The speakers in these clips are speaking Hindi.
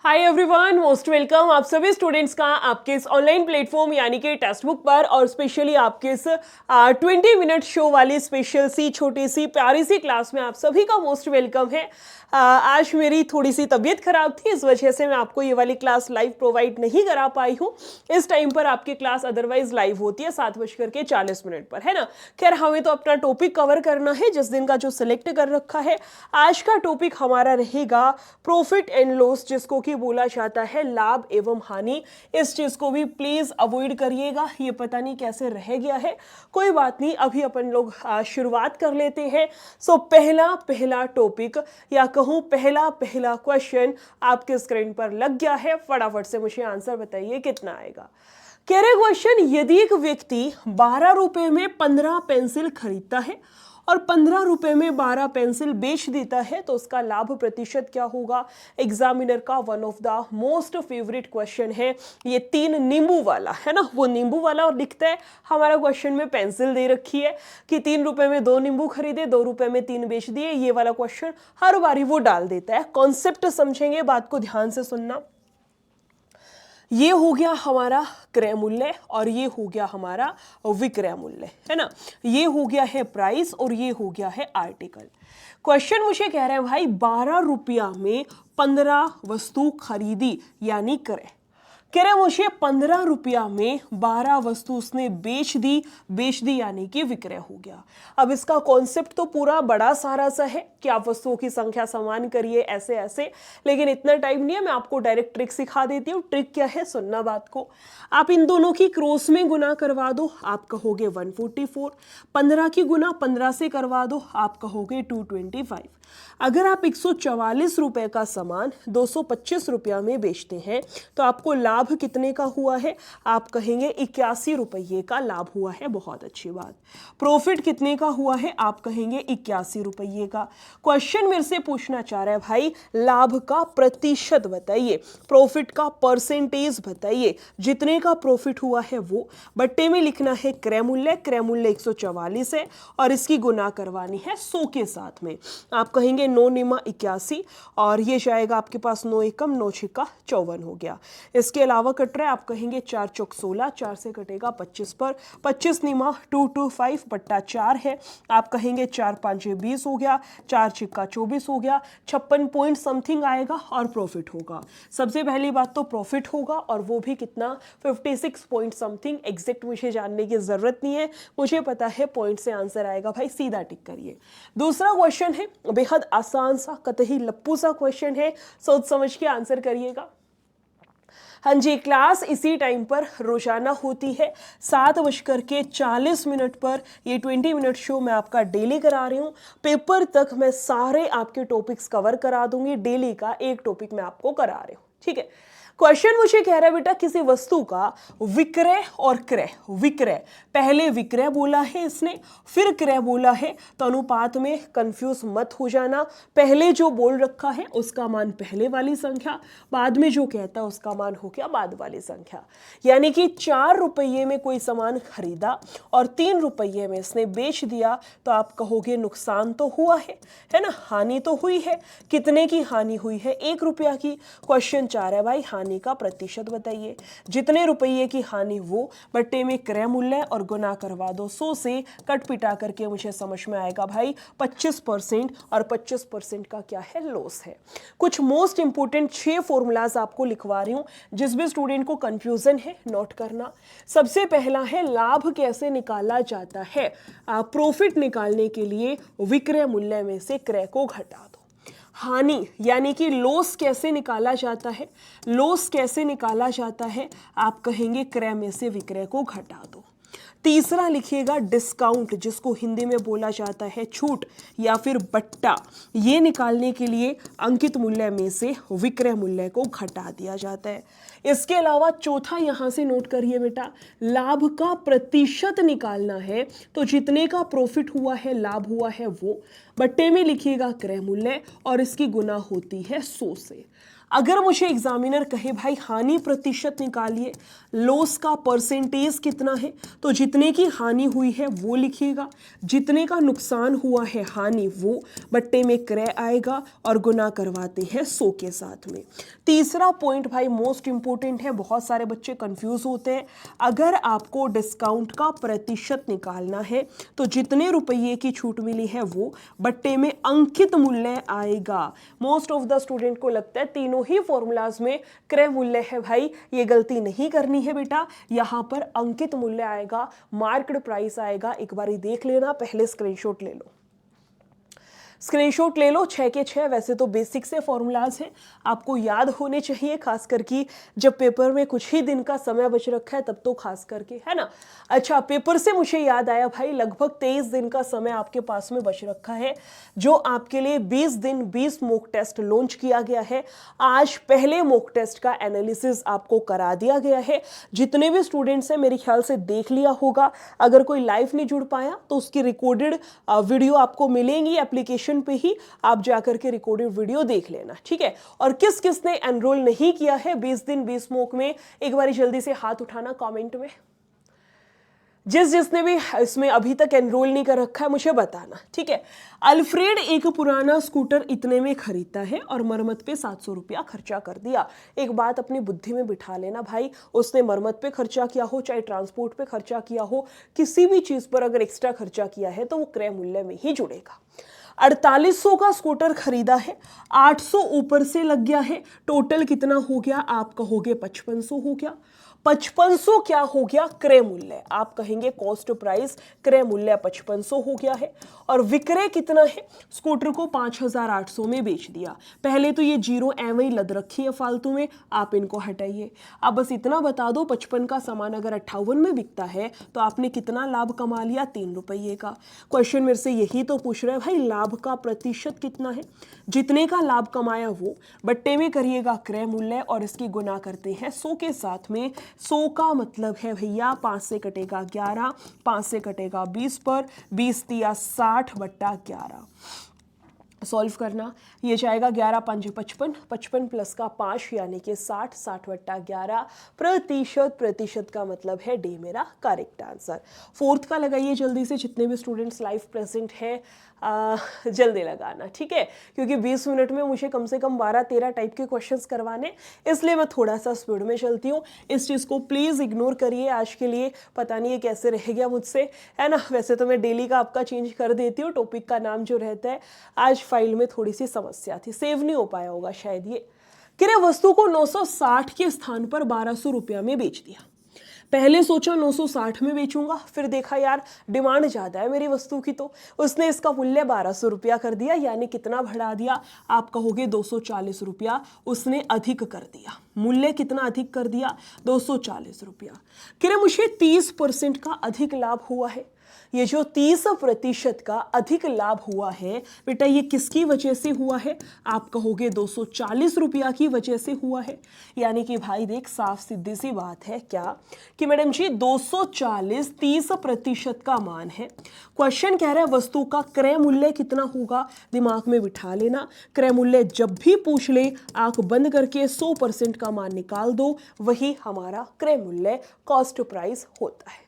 हाय एवरीवन, मोस्ट वेलकम आप सभी स्टूडेंट्स का आपके इस ऑनलाइन प्लेटफॉर्म यानी कि टेक्स्ट बुक पर और स्पेशली आपके इस 20 मिनट शो वाली स्पेशल सी छोटी सी प्यारी सी क्लास में आप सभी का मोस्ट वेलकम है। आज मेरी थोड़ी सी तबीयत खराब थी, इस वजह से मैं आपको ये वाली क्लास लाइव प्रोवाइड नहीं करा पाई हूँ। इस टाइम पर आपकी क्लास अदरवाइज लाइव होती है 7:40 पर, है ना। खैर, हमें तो अपना टॉपिक कवर करना है जिस दिन का जो सिलेक्ट कर रखा है। आज का टॉपिक हमारा रहेगा प्रॉफिट एंड लॉस, जिसको कि बोला जाता है लाभ एवं हानि। इस चीज को भी प्लीज अवॉइड करिएगा, ये पता नहीं कैसे रह गया है, कोई बात नहीं। अभी अपन लोग शुरुआत कर लेते हैं। सो पहला टॉपिक या कहूं पहला क्वेश्चन आपके स्क्रीन पर लग गया है। फटाफट से मुझे आंसर बताइए कितना आएगा। कह रहे क्वेश्चन, यदि एक व्यक्ति 12 रुपए में 15 पेंसिल खरीदता है और 15 रुपए में 12 पेंसिल बेच देता है तो उसका लाभ प्रतिशत क्या होगा। एग्जामिनर का one of the most favourite question है ये 3 नींबू वाला, है ना। वो नींबू वाला और लिखता है, हमारा क्वेश्चन में पेंसिल दे रखी है कि 3 रुपए में 2 नींबू खरीदे, 2 रुपए में 3 बेच दिए। ये वाला क्वेश्चन हर बारी वो डाल देता है। कॉन्सेप्ट समझेंगे, बात को ध्यान से सुनना। ये हो गया हमारा क्रय मूल्य और ये हो गया हमारा विक्रय मूल्य, है ना। ये हो गया है प्राइस और ये हो गया है आर्टिकल। क्वेश्चन मुझे कह रहे हैं भाई 12 रुपया में 15 वस्तु खरीदी यानी क्रय। कह रहे मुझे 15 रुपया में 12 वस्तु उसने बेच दी यानी कि विक्रय हो गया। अब इसका कॉन्सेप्ट तो पूरा बड़ा सारा सा है कि आप वस्तुओं की संख्या समान करिए ऐसे ऐसे, लेकिन इतना टाइम नहीं है, मैं आपको डायरेक्ट ट्रिक सिखा देती हूँ। ट्रिक क्या है, सुनना बात को। आप इन दोनों की क्रॉस में गुना करवा दो, आप कहोगे 144। 15 की गुना 15 से करवा दो, आप कहोगे 225। अगर आप 144 रुपए का सामान 225 रुपया में बेचते हैं तो आपको लाभ कितने का हुआ है, आप कहेंगे 81 रुपये का लाभ हुआ है। बहुत अच्छी बात। प्रॉफिट कितने का हुआ है, आप कहेंगे 81 रुपये का। क्वेश्चन मेरे से पूछना चाह रहा है भाई लाभ का प्रतिशत बताइए, प्रॉफिट का परसेंटेज बताइए। जितने का प्रॉफिट हुआ है वो बट्टे में लिखना है क्रय मूल्य 144 है और इसकी गुना करवानी है 100 के साथ में। आप कहेंगे 9 निमा 81 और ये जाएगा आपके पास 9 एकम 9 छिक्का 54 हो गया। इसके अलावा कट रहा है, आप कहेंगे 4 चौक 16, 4 से कटेगा 25 पर 25 निमा 225 बट्टा 4 है। आप कहेंगे 4 5 20 हो गया, 4 छिक्का 24 हो गया, 56 पॉइंट समथिंग आएगा और प्रॉफिट होगा। सबसे पहली बात तो प्रॉफिट होगा और वो भी कितना 56 पॉइंट समथिंग। एग्जैक्ट मुझे जानने की जरूरत नहीं है, मुझे पता है पॉइंट से आंसर आएगा भाई, सीधा टिक करिए। दूसरा क्वेश्चन है बेहद आसान सा, कतई लप्पू सा क्वेश्चन है, सोच समझ के आंसर करिएगा। हाँ जी, क्लास इसी टाइम पर रोजाना होती है 7:40 पर। ये 20 मिनट शो मैं आपका डेली करा रही हूँ। पेपर तक मैं सारे आपके टॉपिक्स कवर करा दूंगी, डेली का एक टॉपिक मैं आपको करा रही हूँ, ठीक है। क्वेश्चन मुझे कह रहा है बेटा किसी वस्तु का विक्रय और क्रय, विक्रय पहले विक्रय बोला है इसने फिर क्रय बोला है, तो अनुपात में कंफ्यूज मत हो जाना। पहले जो बोल रखा है उसका मान पहले वाली संख्या, बाद में जो कहता है उसका मान हो गया बाद वाली संख्या। यानी कि 4 रुपये में कोई सामान खरीदा और 3 रुपये में इसने बेच दिया तो आप कहोगे नुकसान तो हुआ है ना, हानि तो हुई है। कितने की हानि हुई है, 1 रुपया की। क्वेश्चन चाह रहा है भाई हानि का प्रतिशत बताइए। जितने रुपये की हानि वो बट्टे में क्रय मूल्य और गुना करवा दो 100 से, कट पिटा करके मुझे समझ में आएगा भाई 25% और 25% का क्या है, लॉस है। कुछ मोस्ट इंपोर्टेंट 6 फॉर्मूलाज आपको लिखवा रही हूं, जिस भी स्टूडेंट को कंफ्यूजन है नोट करना। सबसे पहला है लाभ कैसे निकाला जाता है। प्रॉफिट निकालने के लिए विक्रय मूल्य में से क्रय को घटा दो। हानि यानी कि लॉस कैसे निकाला जाता है, लॉस कैसे निकाला जाता है, आप कहेंगे क्रय में से विक्रय को घटा दो। तीसरा लिखिएगा डिस्काउंट, जिसको हिंदी में बोला जाता है छूट या फिर बट्टा। ये निकालने के लिए अंकित मूल्य में से विक्रय मूल्य को घटा दिया जाता है। इसके अलावा चौथा यहां से नोट करिए बेटा, लाभ का प्रतिशत निकालना है तो जितने का प्रॉफिट हुआ है लाभ हुआ है वो बट्टे में लिखिएगा क्रय मूल्य और इसकी गुना होती है 100 से। अगर मुझे एग्जामिनर कहे भाई हानि प्रतिशत निकालिए, लॉस का परसेंटेज कितना है, तो जितने की हानि हुई है वो लिखिएगा, जितने का नुकसान हुआ है हानि वो बट्टे में क्रय आएगा और गुना करवाते हैं 100 के साथ में। तीसरा पॉइंट भाई मोस्ट इंपॉर्टेंट है, बहुत सारे बच्चे कंफ्यूज होते हैं। अगर आपको डिस्काउंट का प्रतिशत निकालना है तो जितने रुपये की छूट मिली है वो बट्टे में अंकित मूल्य आएगा। मोस्ट ऑफ द स्टूडेंट को लगता है तीनों ही फॉर्मूलाज में क्रय मूल्य है, भाई ये गलती नहीं करनी है बेटा, यहां पर अंकित मूल्य आएगा, मार्क्ड प्राइस आएगा। एक बार देख लेना, पहले स्क्रीनशॉट ले लो, स्क्रीनशॉट ले लो 6 के 6। वैसे तो बेसिक से फॉर्मूलाज हैं, आपको याद होने चाहिए, खास करके जब पेपर में कुछ ही दिन का समय बच रखा है तब तो खास करके, है ना। अच्छा, पेपर से मुझे याद आया भाई, लगभग 23 दिन का समय आपके पास में बच रखा है, जो आपके लिए 20 दिन 20 मॉक टेस्ट लॉन्च किया गया है। आज पहले मॉक टेस्ट का एनालिसिस आपको करा दिया गया है। जितने भी स्टूडेंट्स हैं मेरे ख्याल से देख लिया होगा, अगर कोई लाइव नहीं जुड़ पाया तो उसकी रिकॉर्डेड वीडियो आपको मिलेंगी एप्लीकेशन पे ही, आप जाकर के रिकॉर्डेड वीडियो देख लेना, ठीक है। और किस किस ने एनरोल नहीं किया है 20 दिन 20 मॉक में, एक बार जल्दी से हाथ उठाना कमेंट में। जिसने भी इसमें अभी तक एनरोल नहीं कर रखा है मुझे बताना, ठीक है। अल्फ्रेड एक पुराना स्कूटर इतने में खरीदता है और मरम्मत पे 700 रुपया खर्चा कर दिया। एक बात अपनी बुद्धि में बिठा लेना भाई, उसने मरम्मत पे खर्चा किया हो, चाहे ट्रांसपोर्ट पे खर्चा किया हो, किसी भी चीज पर अगर एक्स्ट्रा खर्चा किया है तो वो क्रय मूल्य में ही जुड़ेगा। 4800 का स्कूटर खरीदा है, 800 ऊपर से लग गया है, टोटल कितना हो गया, आप कहोगे 5500 हो गया। 5500 क्या हो गया, क्रय मूल्य, आप कहेंगे कॉस्ट प्राइस, क्रय मूल्य 5500 हो गया है। और विक्रय कितना है, स्कूटर को 5800 में बेच दिया। पहले तो ये जीरो एवं ही लद रखी है फालतू में, आप इनको हटाइए। अब बस इतना बता दो, 55 का सामान अगर 58 में बिकता है तो आपने कितना लाभ कमा लिया, 3 रुपये का। क्वेश्चन मेरे से यही तो पूछ रहे हैं भाई, लाभ का प्रतिशत कितना है, जितने का लाभ कमाया वो बट्टे में करिएगा क्रय मूल्य और इसकी गुना करते हैं 100 के साथ में। 100 का मतलब है भैया 5 से कटेगा 11, 5 से कटेगा 20 पर, 20 दिया 60 बट्टा 11। सॉल्व करना, ये जाएगा 11 5 55, 55 प्लस का 5 यानी कि 60, 60 बट्टा 11 प्रतिशत। प्रतिशत का मतलब है डी मेरा करेक्ट आंसर। फोर्थ का लगाइए जल्दी से, जितने भी स्टूडेंट्स लाइव प्रेजेंट हैं जल्दी लगाना, ठीक है, क्योंकि 20 मिनट में मुझे कम से कम 12-13 टाइप के क्वेश्चंस करवाने, इसलिए मैं थोड़ा सा स्पीड में चलती हूँ। इस चीज़ को प्लीज़ इग्नोर करिए आज के लिए, पता नहीं ये कैसे रह गया मुझसे, है ना। वैसे तो मैं डेली का आपका चेंज कर देती हूँ, टॉपिक का नाम जो रहता है। आज फाइल में थोड़ी सी समस्या थी, सेव नहीं हो पाया होगा शायद ये। क्रय वस्तु को 960 के स्थान पर 1200 रुपया में बेच दिया। पहले सोचा 960 में बेचूंगा, फिर देखा यार डिमांड ज़्यादा है मेरी वस्तु की, तो उसने इसका मूल्य 1200 रुपया कर दिया, यानी कितना बढ़ा दिया, आप कहोगे 240 रुपया उसने अधिक कर दिया। मूल्य कितना अधिक कर दिया, 240 रुपया। कह रहे मुझे 30% का अधिक लाभ हुआ है। ये जो 30% का अधिक लाभ हुआ है बेटा, ये किसकी वजह से हुआ है, आप कहोगे 240 रुपया की वजह से हुआ है। यानी कि भाई देख, साफ सीधी सी बात है क्या कि मैडम जी 240 30% का मान है। क्वेश्चन कह रहा है वस्तु का क्रय मूल्य कितना होगा, दिमाग में बिठा लेना। क्रय मूल्य जब भी पूछ ले, आंख बंद करके 100% का मान निकाल दो, वही हमारा क्रय मूल्य कॉस्ट प्राइस होता है।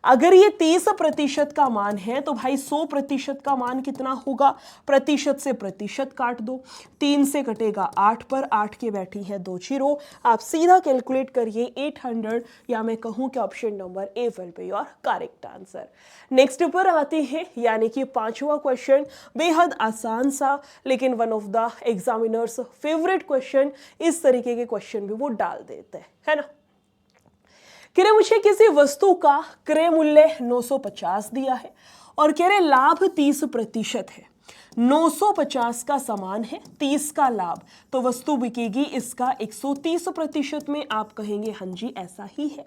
अगर ये 30% का मान है तो भाई 100% का मान कितना होगा, प्रतिशत से प्रतिशत काट दो, 3 से कटेगा 8 पर, 8 के बैठी है 2 जीरो, आप सीधा कैलकुलेट करिए 800, या मैं कहूं कि option number A will be your correct answer. Next पर आते हैं, यानी कि 5वां क्वेश्चन, बेहद आसान सा लेकिन one of the examiners favourite question. इस तरीके के क्वेश्चन भी वो डाल देते हैं, है ना। कह रहे मुझे किसी वस्तु का क्रय मूल्य 950 दिया है और कह रहे लाभ 30% है। 950 का सामान है, 30 का लाभ, तो वस्तु बिकेगी इसका 130% में। आप कहेंगे हाँ जी ऐसा ही है।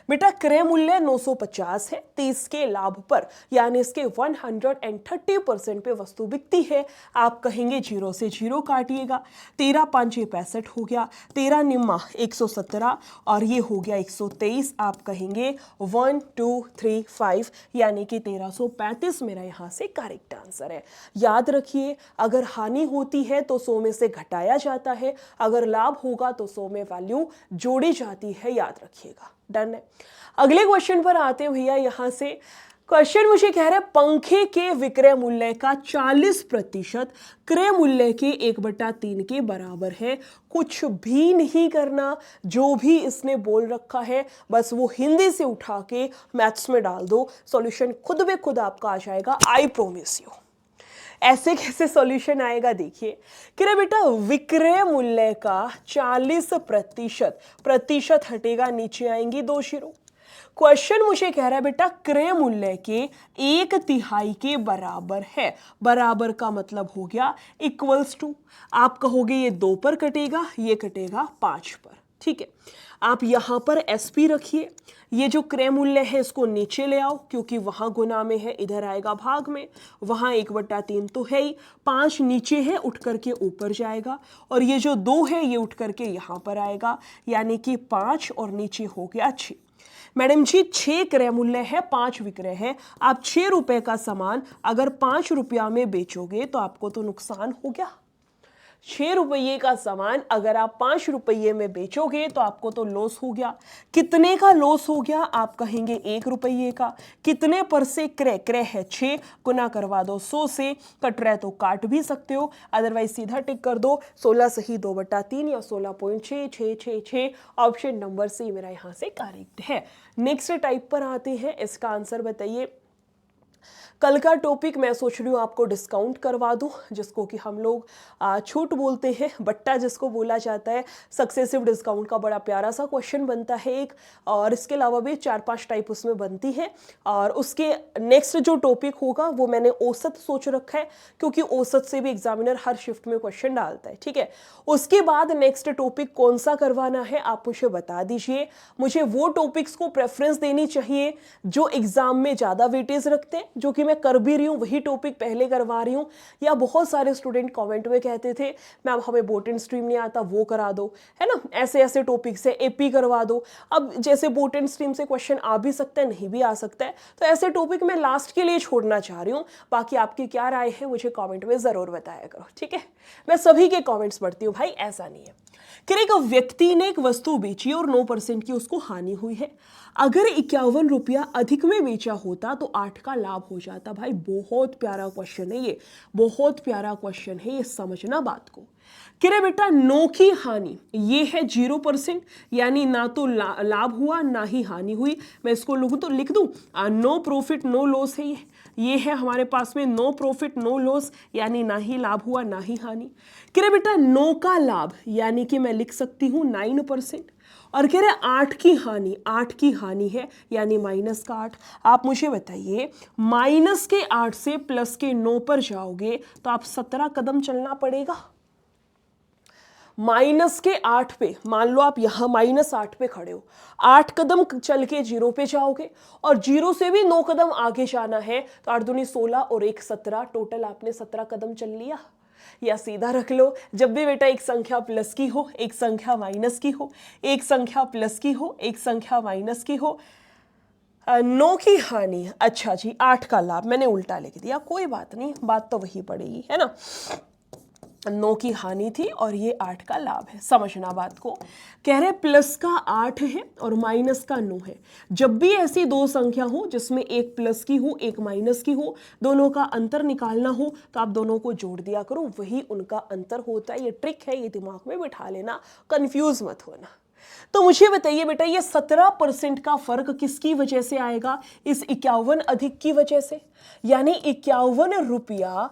बेटा क्रय मूल्य 950 है, 30 के लाभ पर यानी इसके 130% पे वस्तु बिकती है। आप कहेंगे 0 से 0 काटिएगा, 13 5 65 हो गया, 13 निम्मा 117 और ये हो गया 123। आप कहेंगे 1 2 3 5 यानी कि 1335 मेरा यहाँ से करेक्ट आंसर है। याद रखिए, अगर हानि होती है तो 100 में से घटाया जाता है, अगर लाभ होगा तो 100 में वैल्यू जोड़ी जाती है, याद रखिएगा। डन है। अगले क्वेश्चन पर आते हैं भैया। यहां से क्वेश्चन मुझे कह रहा है पंखे के विक्रय मूल्य का 40% क्रय मूल्य के 1/3 के बराबर है। कुछ भी नहीं करना, जो भी इसने बोल रखा है बस वो हिंदी से उठा के मैथ्स में डाल दो, सॉल्यूशन खुद ब खुद आपका आ जाएगा, आई प्रोमिस यू। ऐसे कैसे सॉल्यूशन आएगा, देखिए कि रे बेटा विक्रय मूल्य का 40% प्रतिशत हटेगा, नीचे आएंगी 2 जीरो। क्वेश्चन मुझे कह रहा है बेटा क्रय मूल्य के 1/3 के बराबर है। बराबर का मतलब हो गया इक्वल्स टू, आप कहोगे ये 2 पर कटेगा, ये कटेगा 5 पर। ठीक है, आप यहां पर एसपी रखिए, ये जो क्रय मूल्य है इसको नीचे ले आओ क्योंकि वहां गुना में है, इधर आएगा भाग में, वहां 1/3 तो है ही, 5 नीचे है उठ करके ऊपर जाएगा और ये जो 2 है ये उठ करके यहां पर आएगा, यानी कि 5 और नीचे हो गया 6। मैडम जी 6 क्रय मूल्य है, 5 विक्रय है। आप 6 रुपए का सामान अगर 5 रुपया में बेचोगे तो आपको तो नुकसान हो गया। 6 रुपये का सामान अगर आप 5 रुपये में बेचोगे तो आपको तो लॉस हो गया। कितने का लॉस हो गया, आप कहेंगे 1 रुपये का। कितने पर से क्रय, क्रय है 6, गुना करवा दो 100 से, कट रहा है तो काट भी सकते हो, अदरवाइज सीधा टिक कर दो 16 सही 2/3 या 16.6666। ऑप्शन नंबर सी मेरा यहाँ से करेक्ट है। नेक्स्ट टाइप पर आते हैं, इसका आंसर बताइए। कल का टॉपिक मैं सोच रही हूँ आपको डिस्काउंट करवा दूँ, जिसको कि हम लोग छूट बोलते हैं, बट्टा जिसको बोला जाता है। सक्सेसिव डिस्काउंट का बड़ा प्यारा सा क्वेश्चन बनता है एक, और इसके अलावा भी 4-5 टाइप उसमें बनती है। और उसके नेक्स्ट जो टॉपिक होगा वो मैंने औसत सोच रखा है, क्योंकि औसत से भी एग्जामिनर हर शिफ्ट में क्वेश्चन डालता है। ठीक है, उसके बाद नेक्स्ट टॉपिक कौन सा करवाना है आप मुझे बता दीजिए। मुझे वो टॉपिक्स को प्रेफरेंस देनी चाहिए जो एग्जाम में ज़्यादा वेटेज रखते हैं, जो कि मैं कर भी रही हूँ, वही टॉपिक पहले करवा रही हूँ। या बहुत सारे स्टूडेंट कमेंट में कहते थे मैम हमें बोटन स्ट्रीम नहीं आता, वो करा दो, है ना, ऐसे ऐसे टॉपिक से एपी करवा दो। अब जैसे बोटन स्ट्रीम से क्वेश्चन आ भी सकता है, नहीं भी आ सकता है, तो ऐसे टॉपिक मैं लास्ट के लिए छोड़ना चाह रही हूँ। बाकी आपकी क्या राय है मुझे कमेंट में ज़रूर बताया करो। ठीक है, मैं सभी के कमेंट्स पढ़ती हूँ भाई, ऐसा नहीं है। कि एक व्यक्ति ने एक वस्तु बेची और 9% की उसको हानि हुई है। अगर 51 रुपया अधिक में बेचा होता तो 8 का लाभ हो जाता। भाई बहुत प्यारा क्वेश्चन है ये, बहुत प्यारा क्वेश्चन है ये, समझना बात को। कि रे बेटा 9 की हानि, ये है 0%, यानी ना तो लाभ हुआ ना ही हानि हुई। मैं इसको लिख दूं नो प्रॉफिट नो लॉस है ये है हमारे पास में नो प्रॉफिट नो लॉस, यानी ना ही लाभ हुआ ना ही हानि। कि रे बेटा 9 का लाभ, यानी कि मैं लिख सकती हूँ 9%। और कह रहे 8 की हानि, 8 की हानि है यानी माइनस का 8। आप मुझे बताइए माइनस के 8 से प्लस के 9 पर जाओगे तो आप 17 कदम चलना पड़ेगा। माइनस के 8 पे, मान लो आप यहां -8 पे खड़े हो, 8 कदम चल के 0 पे जाओगे, और 0 से भी 9 कदम आगे जाना है तो 8 दूनी 16 और 1 17, टोटल आपने 17 कदम चल लिया। या सीधा रख लो, जब भी बेटा एक संख्या प्लस की हो, एक संख्या माइनस की हो, एक संख्या प्लस की हो, एक संख्या माइनस की हो, 9 की हानि, अच्छा जी 8 का लाभ, मैंने उल्टा लिख दिया, कोई बात नहीं, बात तो वही पड़ेगी, है ना। 9 की हानि थी और ये 8 का लाभ है, समझना बात को। कह रहे प्लस का 8 है और माइनस का 9 है। जब भी ऐसी दो संख्या हो जिसमें एक प्लस की हो एक माइनस की हो, दोनों का अंतर निकालना हो तो आप दोनों को जोड़ दिया करो, वही उनका अंतर होता है। ये ट्रिक है, ये दिमाग में बिठा लेना, कंफ्यूज मत होना। तो मुझे बताइए बेटा ये 17% का फर्क किसकी वजह से आएगा, इस 51 अधिक की वजह से, यानी 51 रुपया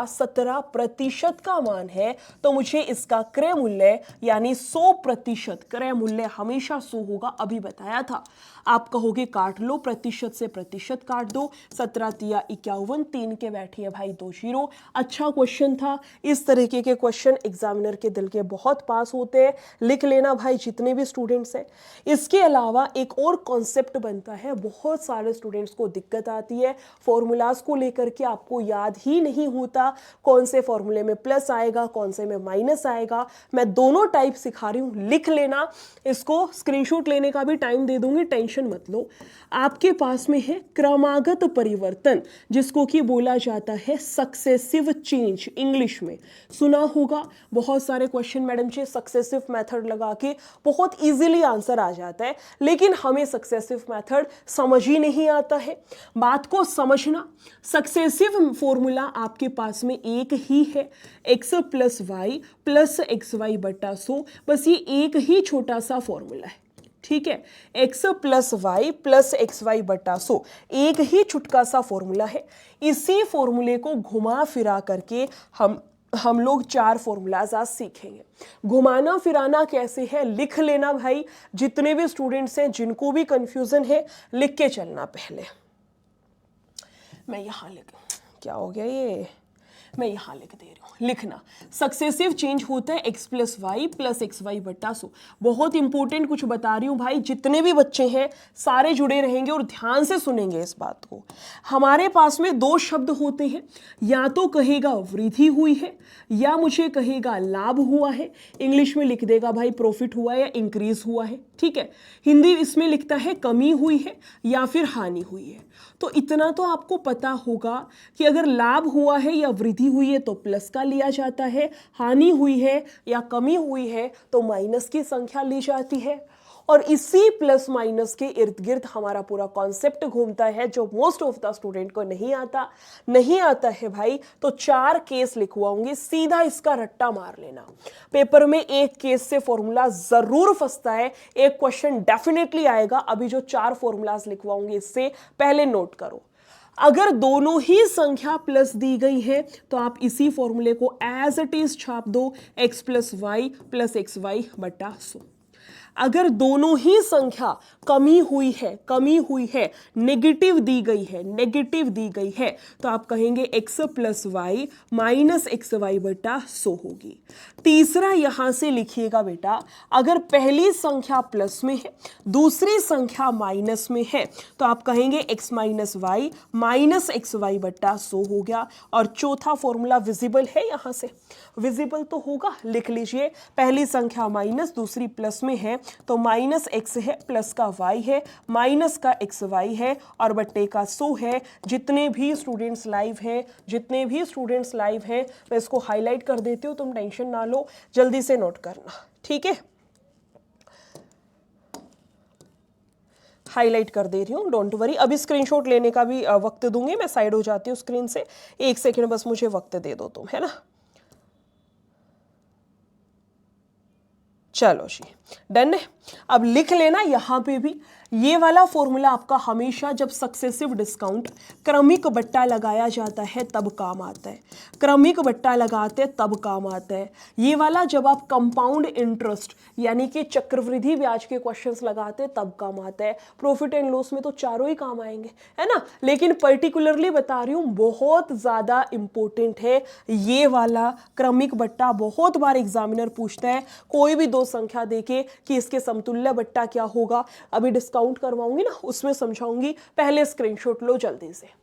17% का मान है, तो मुझे इसका क्रय मूल्य यानी 100%, क्रय मूल्य हमेशा 100 होगा, अभी बताया था। आप कहोगे काट लो, प्रतिशत से प्रतिशत काट दो, 17 तिया 51, 3 के बैठिए भाई 2 जीरो। अच्छा क्वेश्चन था, इस तरीके के क्वेश्चन एग्जामिनर के दिल के बहुत पास होते हैं, लिख लेना भाई जितने भी स्टूडेंट्स हैं। इसके अलावा एक और कॉन्सेप्ट बनता है, बहुत सारे स्टूडेंट्स को दिक्कत आती है फॉर्मूलाज को लेकर के, आपको याद ही नहीं होता कौन से फॉर्मूले में प्लस आएगा कौन से में माइनस आएगा। मैं दोनों टाइप सिखा रही हूँ, लिख लेना। इसको स्क्रीनशॉट लेने का भी टाइम दे दूंगी, टेंशन मत लो। आपके पास में है क्रमागत परिवर्तन, जिसको कि बोला जाता है सक्सेसिव चेंज, इंग्लिश में सुना होगा। बहुत सारे क्वेश्चन मैडम जी सक्सेसिव मेथड लगा के बहुत इजीली आंसर आ जाता है, लेकिन हमें सक्सेसिव मेथड समझ ही नहीं आता है। बात को समझना, सक्सेसिव फॉर्मूला आपके पास में एक ही है, x plus y plus x y बटा 100, बस ये एक ही छोटा सा फॉर्मूला है, ठीक है। x plus y plus x y बटा 100 एक ही छुटका सा फॉर्मूला है। इसी फॉर्मूले को घुमा फिरा करके हम लोग 4 फॉर्मूलाज आज सीखेंगे। घुमाना फिराना कैसे है लिख लेना भाई, जितने भी स्टूडेंट्स हैं जिनको भी कंफ्यूजन है लिख के चलना। पहले मैं यहां लिख, क्या हो गया ये, मैं यहां लिख दे रही हूं, लिखना। सक्सेसिव चेंज होता है x plus y plus x y बटा 100। बहुत इंपॉर्टेंट कुछ बता रही हूं भाई, जितने भी बच्चे हैं सारे जुड़े रहेंगे और ध्यान से सुनेंगे इस बात को। हमारे पास में 2 शब्द होते हैं, या तो कहेगा वृद्धि हुई है या मुझे कहेगा लाभ हुआ है। इंग्लिश में लिख देगा भाई प्रॉफिट हुआ है या इंक्रीज हुआ है, ठीक है। हिंदी इसमें लिखता है कमी हुई है या फिर हानि हुई है। तो इतना तो आपको पता होगा कि अगर लाभ हुआ है या वृद्धि हुई है तो प्लस का लिया जाता है, हानि हुई है या कमी हुई है तो माइनस की संख्या ली जाती है। और इसी प्लस माइनस के इर्द गिर्द हमारा पूरा कॉन्सेप्ट घूमता है, जो मोस्ट ऑफ द स्टूडेंट को नहीं आता है भाई। तो 4 केस लिखवाऊंगी, सीधा इसका रट्टा मार लेना। पेपर में एक केस से फॉर्मूला जरूर फंसता है, एक क्वेश्चन डेफिनेटली आएगा। अभी जो 4 फॉर्मूलाज लिखवाऊंगी इससे पहले नोट करो। अगर दोनों ही संख्या प्लस दी गई है तो आप इसी फॉर्मूले को एज इट इज छाप दो, x plus y plus x y बटा 100। अगर दोनों ही संख्या कमी हुई है, नेगेटिव दी गई है तो आप कहेंगे x plus y minus x y बटा 100 होगी। तीसरा यहां से लिखिएगा बेटा, अगर पहली संख्या प्लस में है दूसरी संख्या माइनस में है तो आप कहेंगे x minus y minus x y बटा 100 हो गया। और चौथा फॉर्मूला विजिबल है, यहां से विजिबल तो होगा, लिख लीजिए। पहली संख्या माइनस दूसरी प्लस में है तो माइनस एक्स है प्लस का वाई है माइनस का एक्स वाई है और बट्टे का 100 है। जितने भी स्टूडेंट्स लाइव हैं मैं इसको हाईलाइट कर देती हूँ, तुम टेंशन ना लो, जल्दी से नोट करना, ठीक है। हाईलाइट कर दे रही हूँ, डोंट वरी। अभी स्क्रीनशॉट लेने का भी वक्त दूंगी, मैं साइड हो जाती हूँ स्क्रीन से। 1 सेकंड बस मुझे वक्त दे दो तुम, है ना। चलो जी, डन है। अब लिख लेना यहां पे भी, ये वाला फॉर्मूला आपका हमेशा जब सक्सेसिव डिस्काउंट क्रमिक बट्टा लगाया जाता है तब काम आता है, क्रमिक बट्टा लगाते तब काम आता है। ये वाला जब आप कंपाउंड इंटरेस्ट यानी कि चक्रवृद्धि ब्याज के क्वेश्चंस लगाते तब काम आता है। प्रॉफिट एंड लॉस में तो चारों ही काम आएंगे, है ना। लेकिन पर्टिकुलरली बता रही हूँ, बहुत ज्यादा इंपॉर्टेंट है ये वाला क्रमिक बट्टा। बहुत बार एग्जामिनर पूछता है कोई भी 2 संख्या देके कि इसके समतुल्य बट्टा क्या होगा। अभी डिस्काउंट करवाऊंगी ना, उसमें समझाऊंगी, पहले स्क्रीनशॉट लो जल्दी से।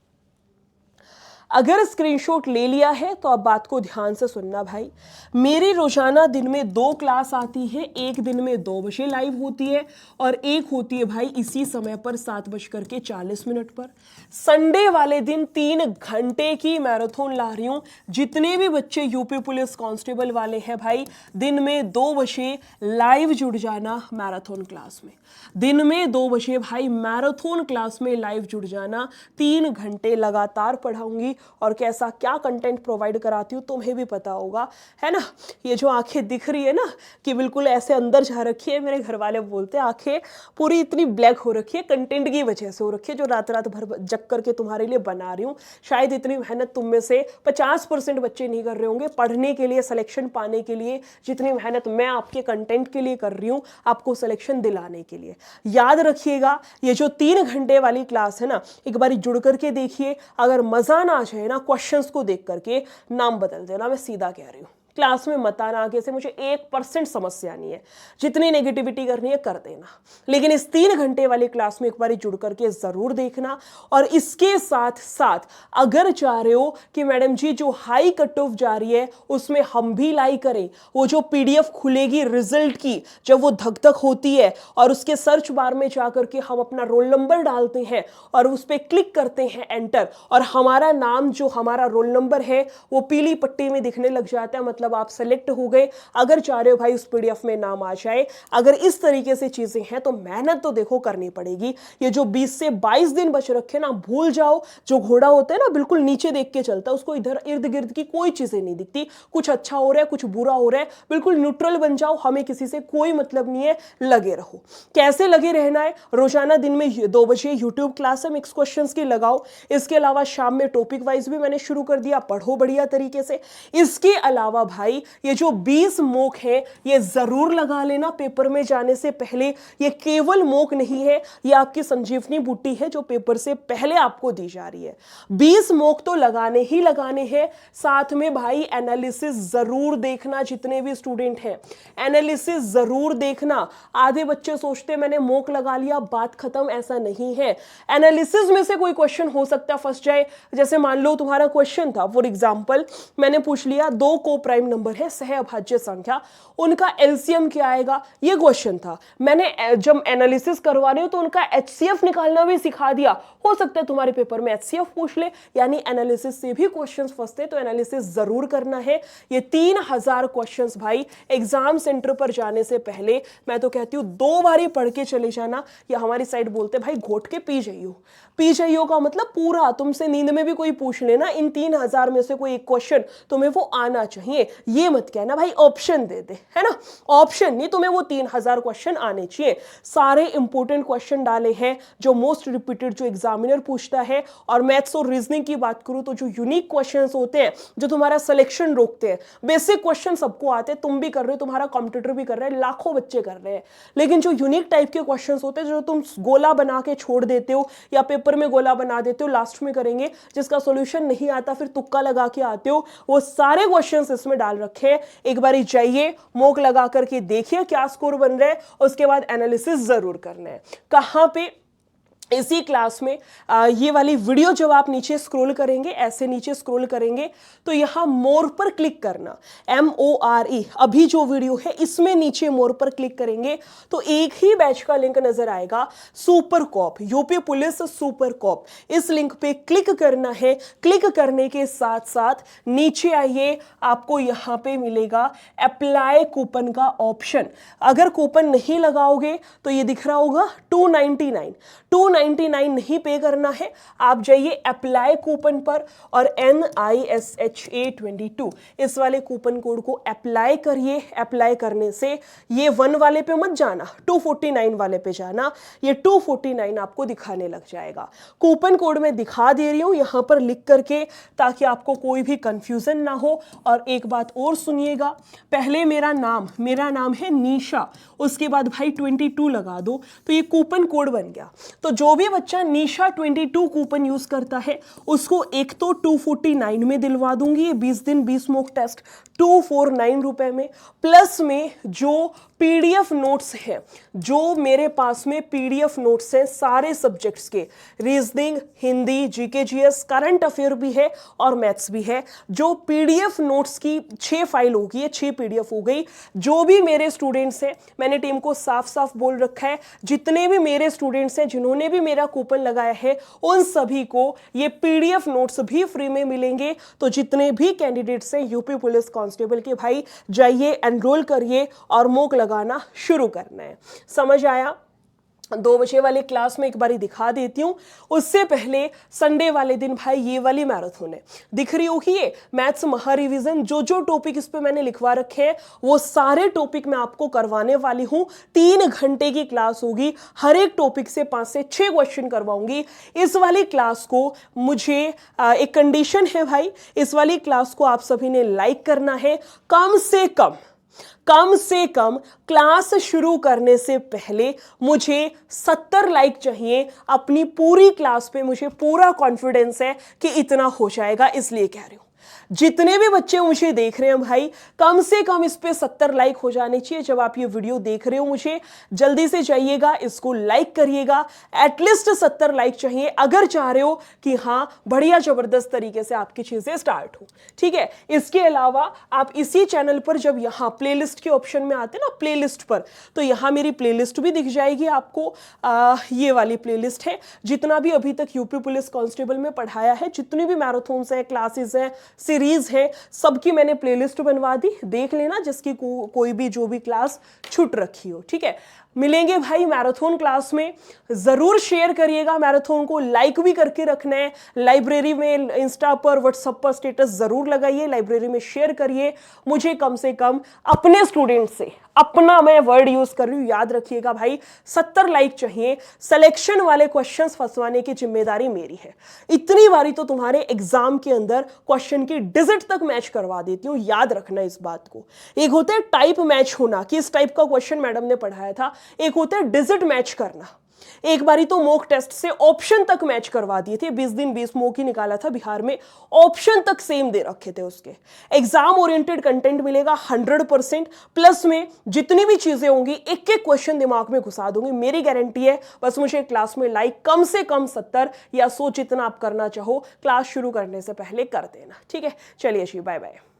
अगर स्क्रीनशॉट ले लिया है तो अब बात को ध्यान से सुनना भाई। मेरी रोजाना दिन में 2 क्लास आती है, एक दिन में 2 बजे लाइव होती है और एक होती है भाई इसी समय पर 7:40 पर। संडे वाले दिन 3 घंटे की मैराथन ला रही हूं। जितने भी बच्चे यूपी पुलिस कांस्टेबल वाले हैं भाई, दिन में 2 बजे लाइव जुड़ जाना मैराथन क्लास में। दिन में 2 बजे भाई मैराथन क्लास में लाइव जुड़ जाना। 3 घंटे लगातार पढ़ाऊंगी और कैसा क्या कंटेंट प्रोवाइड कराती हूँ तुम्हें भी पता होगा, है ना। ये जो आंखें दिख रही है ना कि बिल्कुल ऐसे अंदर जा रखी है, मेरे घर वाले बोलते हैं आंखें पूरी इतनी ब्लैक हो रखी है, कंटेंट की वजह से हो रखी है, जो रात रात भर जग करके तुम्हारे लिए बना रही हूँ। शायद इतनी मेहनत तुम में से 50% बच्चे नहीं कर रहे होंगे पढ़ने के लिए, सिलेक्शन पाने के लिए, जितनी मेहनत मैं आपके कंटेंट के लिए कर रही हूँ आपको सिलेक्शन दिलाने के लिए। याद रखिएगा, ये जो 3 घंटे वाली क्लास है ना, एक बार जुड़ करके देखिए। अगर मजा ना आ जाए ना क्वेश्चंस को देख करके, नाम बदल देना, मैं सीधा कह रही हूँ, क्लास में मत आना आगे से, मुझे 1% समस्या नहीं है, जितनी नेगेटिविटी करनी है कर देना, लेकिन इस 3 घंटे वाली क्लास में एक बार जुड़ करके जरूर देखना। और इसके साथ साथ अगर चाह रहे हो कि मैडम जी जो हाई कट ऑफ जा रही है उसमें हम भी लाई करें, वो जो पीडीएफ खुलेगी रिजल्ट की, जब वो धक धक होती है और उसके सर्च बार में जाकर के हम अपना रोल नंबर डालते हैं और उस पर क्लिक करते हैं एंटर, और हमारा नाम जो हमारा रोल नंबर है वो पीली पट्टी में दिखने लग जाता है, मतलब आप सेलेक्ट हो गए। अगर चाह रहे हो भाई उस पीडीएफ में नाम आ जाए, अगर इस तरीके से चीजें हैं तो मेहनत तो देखो करनी पड़ेगी। ये जो 20 से 22 दिन बच रखे ना, भूल जाओ। जो घोड़ा होता है ना बिल्कुल नीचे देख के चलता है, उसको इधर इर्द गिर्द की कोई चीजें नहीं दिखती, कुछ अच्छा हो रहा है कुछ बुरा हो रहा है, बिल्कुल न्यूट्रल बन जाओ, हमें किसी से कोई मतलब नहीं है, लगे रहो। कैसे लगे रहना है? रोजाना दिन में 2 बजे यूट्यूब क्लास है मिक्स क्वेश्चंस की, लगाओ। इसके अलावा शाम में टॉपिक वाइज भी मैंने शुरू कर दिया, पढ़ो बढ़िया तरीके से। इसके अलावा भाई ये जो 20 मॉक है ये जरूर लगा लेना पेपर में जाने से पहले। ये केवल मॉक नहीं है, ये आपकी संजीवनी बूटी है जो पेपर से पहले आपको दी जा रही है। 20 मॉक तो लगाने ही लगाने हैं, साथ में भाई एनालिसिस जरूर देखना। जितने भी स्टूडेंट हैं एनालिसिस जरूर देखना। आधे बच्चे सोचते मैंने मॉक लगा लिया बात खत्म, ऐसा नहीं है। एनालिसिस में से कोई क्वेश्चन हो सकता है फंस जाए। जैसे मान लो तुम्हारा क्वेश्चन था, फॉर एग्जांपल मैंने पूछ लिया 2 को प्राइम नंबर है सह अभाज्य संख्या, उनका एलसीएम क्या आएगा, ये क्वेश्चन था। मैंने जब एनालिसिस करवा रहे हो तो उनका एचसीएफ निकालना भी सिखा दिया। हो सकता है तुम्हारे पेपर में एचसीएफ पूछ ले, यानी एनालिसिस से भी क्वेश्चंस फंसते, तो एनालिसिस जरूर करना है। ये 3000 क्वेश्चंस भाई एग्जाम सेंटर पर जाने से पहले मैं तो कहती हूं 2 बारी पढ़ के चले जाना, या हमारी साइड बोलते भाई घोट के पी जाइयो। पी जाइयो का मतलब पूरा, तुमसे नींद में भी कोई पूछ लेना इन 3000 में से कोई एक क्वेश्चन, तुम्हें वो आना चाहिए। ये मत कहना भाई ऑप्शन दे दे, है ना, ऑप्शन नहीं, तुम्हें वो 3000 क्वेश्चन आने चाहिए। सारे इंपॉर्टेंट क्वेश्चन डाले हैं जो मोस्ट रिपीटेड जो एग्जामिनर पूछता है। और मैथ्स और रीजनिंग की बात करूं तो जो यूनिक क्वेश्चंस होते हैं जो तुम्हारा सिलेक्शन रोकते हैं। बेसिक क्वेश्चन सबको आते हैं, तुम भी कर रहे हो, तुम्हारा कॉम्पिटिटर भी कर रहा है, लाखों बच्चे कर रहे हैं, लेकिन जो यूनिक टाइप के क्वेश्चंस होते हैं जो तुम गोला बना के छोड़ देते हो या पेपर में गोला बना देते हो, लास्ट में करेंगे, जिसका सॉल्यूशन नहीं आता फिर तुक्का लगा के आते हो, वो सारे क्वेश्चंस इसमें डाल रखे हैं। एक बार जाइए मॉक लगा करके देखिए क्या स्कोर बन रहा है, उसके बाद एनालिसिस जरूर करना है। कहां पे? इसी क्लास में ये वाली वीडियो जब आप नीचे स्क्रॉल करेंगे, ऐसे नीचे स्क्रॉल करेंगे तो यहां मोर पर क्लिक करना, MORE, अभी जो वीडियो है इसमें नीचे मोर पर क्लिक करेंगे तो एक ही बैच का लिंक नजर आएगा, super cop, UP police super cop. इस लिंक पे क्लिक करना है। क्लिक करने के साथ साथ नीचे आइए, आपको यहां पे मिलेगा अप्लाई कूपन का ऑप्शन। अगर कूपन नहीं लगाओगे तो ये दिख रहा होगा 299 नहीं पे करना है। आप जाइए अप्लाई कूपन पर और NISHA22 इस वाले कूपन कोड को अप्लाई करिए। अप्लाई करने से ये 1 वाले पे मत जाना, 249 वाले पे जाना। ये 249 आपको दिखाने लग जाएगा। कूपन कोड में दिखा दे रही हूं यहां पर लिख करके, ताकि आपको कोई भी कंफ्यूजन ना हो। और एक बात और सुनिएगा, पहले मेरा नाम है निशा, उसके बाद भाई 22 लगा दो तो ये कूपन कोड बन गया। तो जो भी बच्चा निशा 22 कूपन यूज करता है उसको एक तो 249 में दिलवा दूंगी, ये 20 दिन 20 मॉक टेस्ट 249 रुपए में, प्लस में जो पीडीएफ नोट्स हैं, जो मेरे पास में पीडीएफ नोट्स हैं सारे सब्जेक्ट्स के, reasoning, Hindi, GK GS, current affair भी है और मैथ्स भी है। जो पीडीएफ नोट्स की 6 फाइल होगी, ये 6 पीडीएफ हो गई। जो भी मेरे स्टूडेंट्स हैं, मैंने टीम को साफ साफ बोल रखा है, जितने भी मेरे स्टूडेंट्स हैं जिन्होंने भी मेरा कूपन लगाया है उन सभी को ये पीडीएफ नोट्स भी फ्री में मिलेंगे। तो जितने भी कैंडिडेट्स हैं यूपी पुलिस कांस्टेबल के, भाई जाइए एनरोल करिए और मॉक लगाना शुरू करना है। समझ आया? 2 बजे वाले क्लास में एक बारी दिखा देती हूं। उससे पहले संडे वाले दिन भाई ये वाली मैराथन है, दिख रही होगी ये मैथ्स महा रिवीजन। जो टॉपिक इस पे मैंने लिखवा रखे हैं वो सारे टॉपिक मैं आपको करवाने वाली हूं। 3 घंटे की क्लास होगी, हर एक टॉपिक से 5 से 6 क्वेश्चन करवाऊंगी। इस वाली क्लास को मुझे एक कंडीशन है भाई, इस वाली क्लास को आप सभी ने लाइक करना है। कम से कम क्लास शुरू करने से पहले मुझे 70 लाइक चाहिए। अपनी पूरी क्लास पे मुझे पूरा कॉन्फिडेंस है कि इतना हो जाएगा, इसलिए कह रही हूं। जितने भी बच्चे मुझे देख रहे हैं भाई, कम से कम इस पे 70 लाइक हो जाने चाहिए। जब आप ये वीडियो देख रहे हो मुझे जल्दी से जाइएगा, इसको लाइक करिएगा। एटलीस्ट 70 लाइक चाहिए अगर चाह रहे हो कि हाँ बढ़िया जबरदस्त तरीके से आपकी चीजें स्टार्ट हो, ठीक है। इसके अलावा आप इसी चैनल पर जब यहाँ प्लेलिस्ट के ऑप्शन में आते ना, प्लेलिस्ट पर, तो यहाँ मेरी प्लेलिस्ट भी दिख जाएगी आपको। ये वाली प्लेलिस्ट है, जितना भी अभी तक यूपी पुलिस कांस्टेबल में पढ़ाया है, जितने भी मैराथन्स हैं, क्लासेस हैं, सीरीज है, सबकी मैंने प्लेलिस्ट बनवा दी। देख लेना जिसकी कोई भी जो भी क्लास छूट रखी हो, ठीक है। मिलेंगे भाई मैराथन क्लास में। जरूर शेयर करिएगा, मैराथन को लाइक भी करके रखना है। लाइब्रेरी में, इंस्टा पर, व्हाट्सएप पर स्टेटस जरूर लगाइए, लाइब्रेरी में शेयर करिए। मुझे कम से कम अपने स्टूडेंट से, अपना मैं वर्ड यूज कर रही हूं, याद रखिएगा भाई, 70 लाइक चाहिए। सिलेक्शन वाले क्वेश्चंस फंसवाने की जिम्मेदारी मेरी है। इतनी बारी तो तुम्हारे एग्जाम के अंदर क्वेश्चन की डिजिट तक मैच करवा देती हूं, याद रखना इस बात को। एक होता है टाइप मैच होना कि इस टाइप का क्वेश्चन मैडम ने पढ़ाया था, एक होता है डिजिट मैच करना। एक बारी तो मॉक टेस्ट से ऑप्शन तक मैच करवा दिए थे। 20 दिन 20 मॉक ही निकाला था बिहार में, ऑप्शन तक सेम दे रखे थे उसके। एग्जाम ओरिएंटेड कंटेंट मिलेगा 100%, प्लस में जितनी भी चीजें होंगी एक एक क्वेश्चन दिमाग में घुसा दूंगी, मेरी गारंटी है। बस मुझे क्लास में लाइक कम से कम 70 या 100 जितना आप करना चाहो क्लास शुरू करने से पहले कर देना, ठीक है। चलिए जी, बाय बाय।